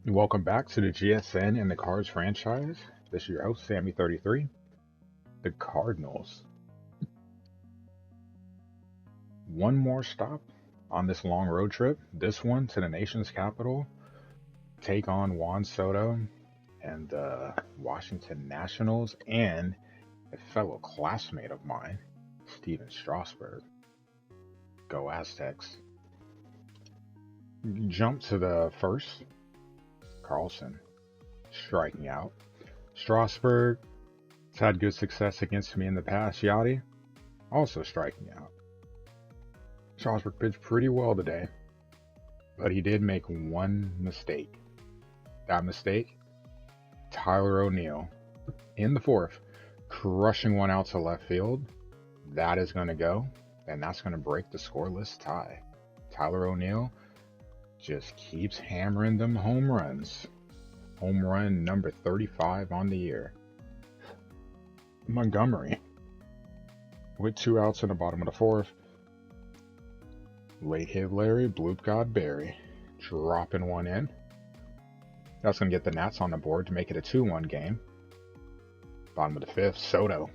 Welcome back to the GSN and the Cards franchise. This is your host, Sammy33. The Cardinals. One more stop on this long road trip. This one to the nation's capital. Take on Juan Soto and the Washington Nationals and a fellow classmate of mine, Steven Strasburg. Go Aztecs. Jump to the first. Carlson striking out. Strasburg has had good success against me in the past. Yachty also striking out. Strasburg pitched pretty well today, but he did make one mistake. That mistake, Tyler O'Neill in the fourth, crushing one out to left field. That is going to go, and that's going to break the scoreless tie. Tyler O'Neill just keeps hammering them home runs. Home run number 35 on the year. Montgomery with 2 outs in the bottom of the fourth. Late hit Larry, bloop God Barry, dropping one in. That's going to get the Nats on the board to make it a 2-1 game. Bottom of the fifth, Soto.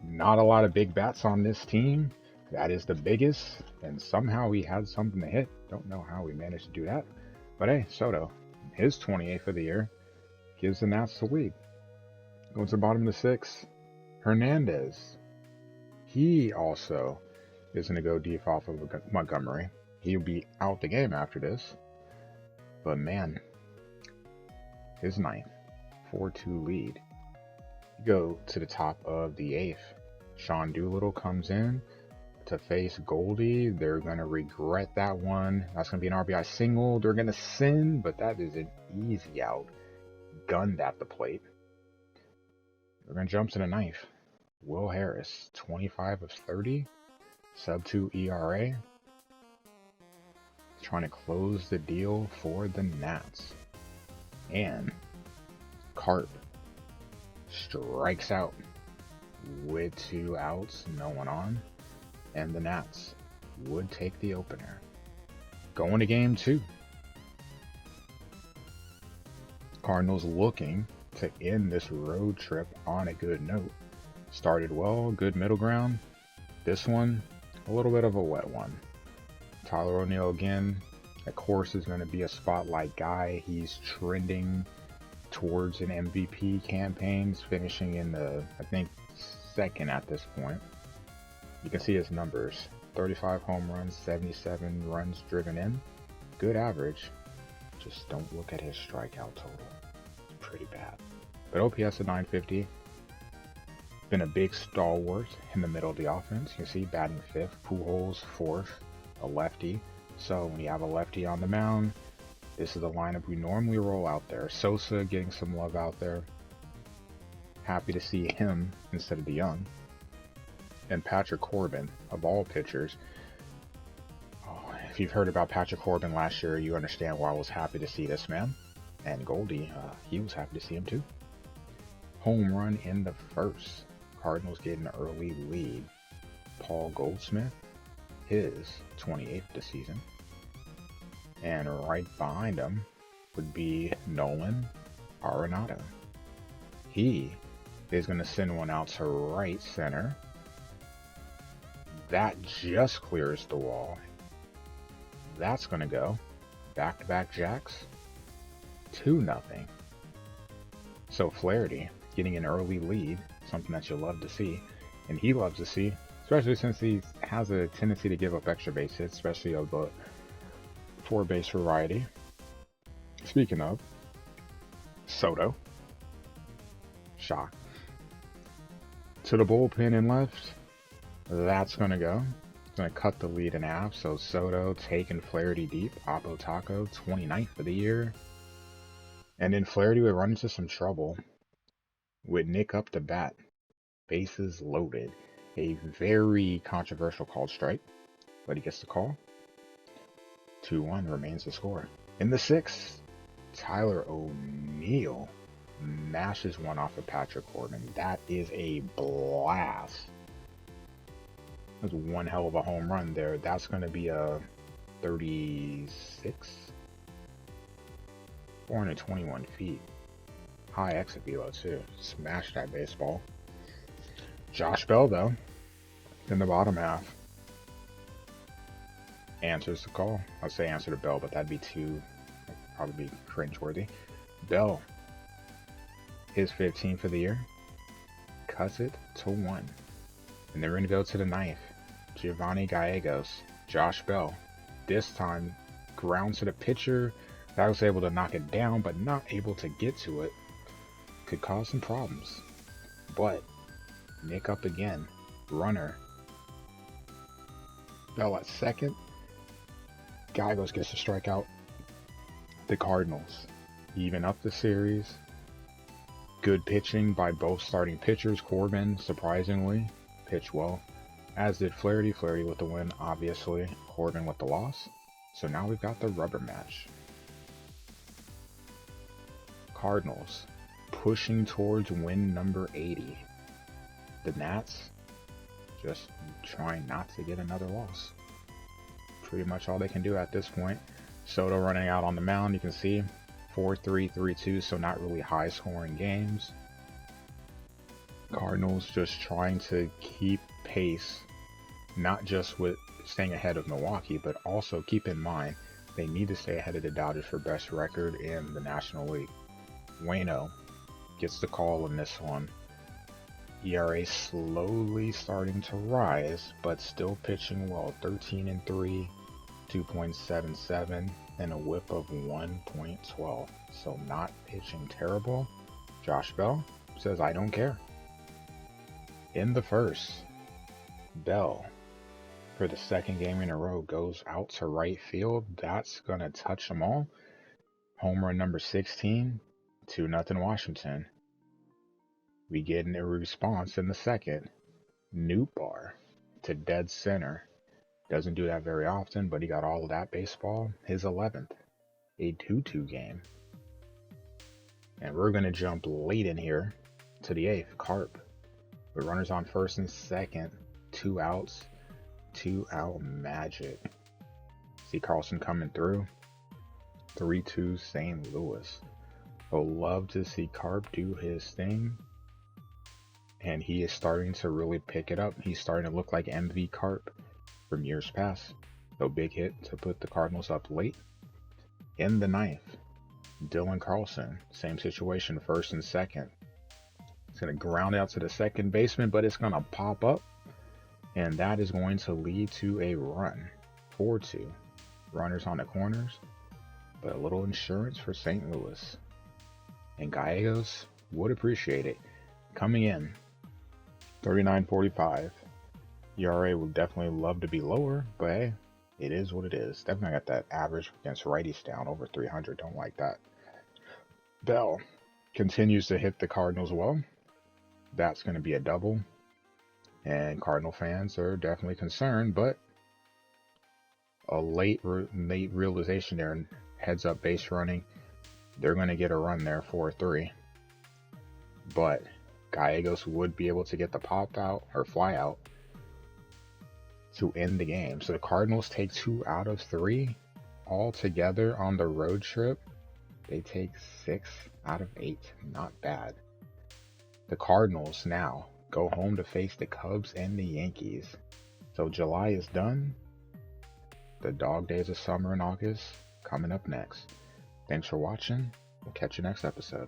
Not a lot of big bats on this team. That is the biggest, and somehow he had something to hit. Don't know how we managed to do that. But hey, Soto, his 28th of the year, gives the Nats the lead. Going to the bottom of the sixth, Hernandez. He also is going to go deep off of Montgomery. He'll be out the game after this. But man, his ninth, 4-2 lead. Go to the top of the eighth. Sean Doolittle comes in to face Goldie. They're going to regret that one. That's going to be an RBI single. They're going to send, but that is an easy out. Gunned at the plate. We're going to jump to the ninth. Will Harris, 25 of 30. Sub-2 ERA. Trying to close the deal for the Nats. And Carp strikes out with 2 outs, no one on. And the Nats would take the opener. Going to game 2. Cardinals looking to end this road trip on a good note. Started well, good middle ground. This one, a little bit of a wet one. Tyler O'Neill again, of course, is going to be a spotlight guy. He's trending towards an MVP campaign, finishing in the, I think, second at this point. You can see his numbers. 35 home runs, 77 runs driven in. Good average. Just don't look at his strikeout total. It's pretty bad. But OPS at 950. Been a big stalwart in the middle of the offense. You can see batting 5th, Pujols 4th, a lefty. So when you have a lefty on the mound, this is the lineup we normally roll out there. Sosa getting some love out there. Happy to see him instead of DeYoung. And Patrick Corbin, of all pitchers. Oh, if you've heard about Patrick Corbin last year, you understand why I was happy to see this man. And Goldie, he was happy to see him too. Home run in the first. Cardinals get an early lead. Paul Goldschmidt, his 28th this season. And right behind him would be Nolan Arenado. He is going to send one out to right center. That just clears the wall. That's going to go. Back-to-back jacks. 2-0. So Flaherty getting an early lead, something that you love to see. And he loves to see, especially since he has a tendency to give up extra base hits, especially of the 4-base variety. Speaking of, Soto. Shock. To the bullpen and left. That's going to go. It's going to cut the lead in half. So Soto taking Flaherty deep. Oppo Taco, 29th of the year. And then Flaherty would run into some trouble with Nick up to bat. Bases loaded. A very controversial called strike. But he gets the call. 2-1 remains the score. In the sixth, Tyler O'Neill mashes one off of Patrick Corbin. That is a blast. That's one hell of a home run there. That's going to be a 36. 421 feet. High exit velo too. Smashed that baseball. Josh Bell though, in the bottom half, answers the call. I'd say answer to Bell, but that'd probably be cringeworthy. Bell, his 15 for the year, cuts it to 1. And they're going to go to the 9th. Giovanni Gallegos, Josh Bell, this time grounds to the pitcher. That was able to knock it down, but not able to get to it. Could cause some problems. But Nick up again. Runner. Bell at second. Gallegos gets to strike out the Cardinals. Even up the series. Good pitching by both starting pitchers. Corbin, surprisingly, pitched well. As did Flaherty. Flaherty with the win, obviously. Corbin with the loss. So now we've got the rubber match. Cardinals pushing towards win number 80. The Nats just trying not to get another loss. Pretty much all they can do at this point. Soto running out on the mound, you can see 4-3, 3-2, so not really high scoring games. Cardinals just trying to keep pace, not just with staying ahead of Milwaukee, but also keep in mind they need to stay ahead of the Dodgers for best record in the National League. Waino gets the call in this one. ERA slowly starting to rise, but still pitching well. 13-3, 2.77, and a whip of 1.12. So not pitching terrible. Josh Bell says, I don't care. In the first, Bell, for the second game in a row, goes out to right field. That's going to touch them all. Home run number 16. 2-0 Washington. We get a response in the second. Nootbaar to dead center. Doesn't do that very often, but he got all of that baseball. His 11th. A 2-2 game. And we're going to jump late in here to the 8th. Carp. With runners on first and second. 2 outs. 2-out magic. See Carlson coming through. 3-2 St. Louis. So love to see Carp do his thing. And he is starting to really pick it up. He's starting to look like MV Carp from years past. No big hit to put the Cardinals up late. In the 9th, Dylan Carlson. Same situation, first and second. It's going to ground out to the second baseman, but it's going to pop up. And that is going to lead to a run. 4-2. Runners on the corners. But a little insurance for St. Louis. And Gallegos would appreciate it. Coming in, 39.45. ERA would definitely love to be lower, but hey, it is what it is. Definitely got that average against righties down over 300. Don't like that. Bell continues to hit the Cardinals well. That's going to be a double. And Cardinal fans are definitely concerned, but a late realization there and heads up base running. They're going to get a run there, 4-3. But Gallegos would be able to get the pop out or fly out to end the game. So the Cardinals take 2 out of 3 all together on the road trip. They take 6 out of 8. Not bad. The Cardinals now go home to face the Cubs and the Yankees. So July is done. The dog days of summer in August coming up next. Thanks for watching. We'll catch you next episode.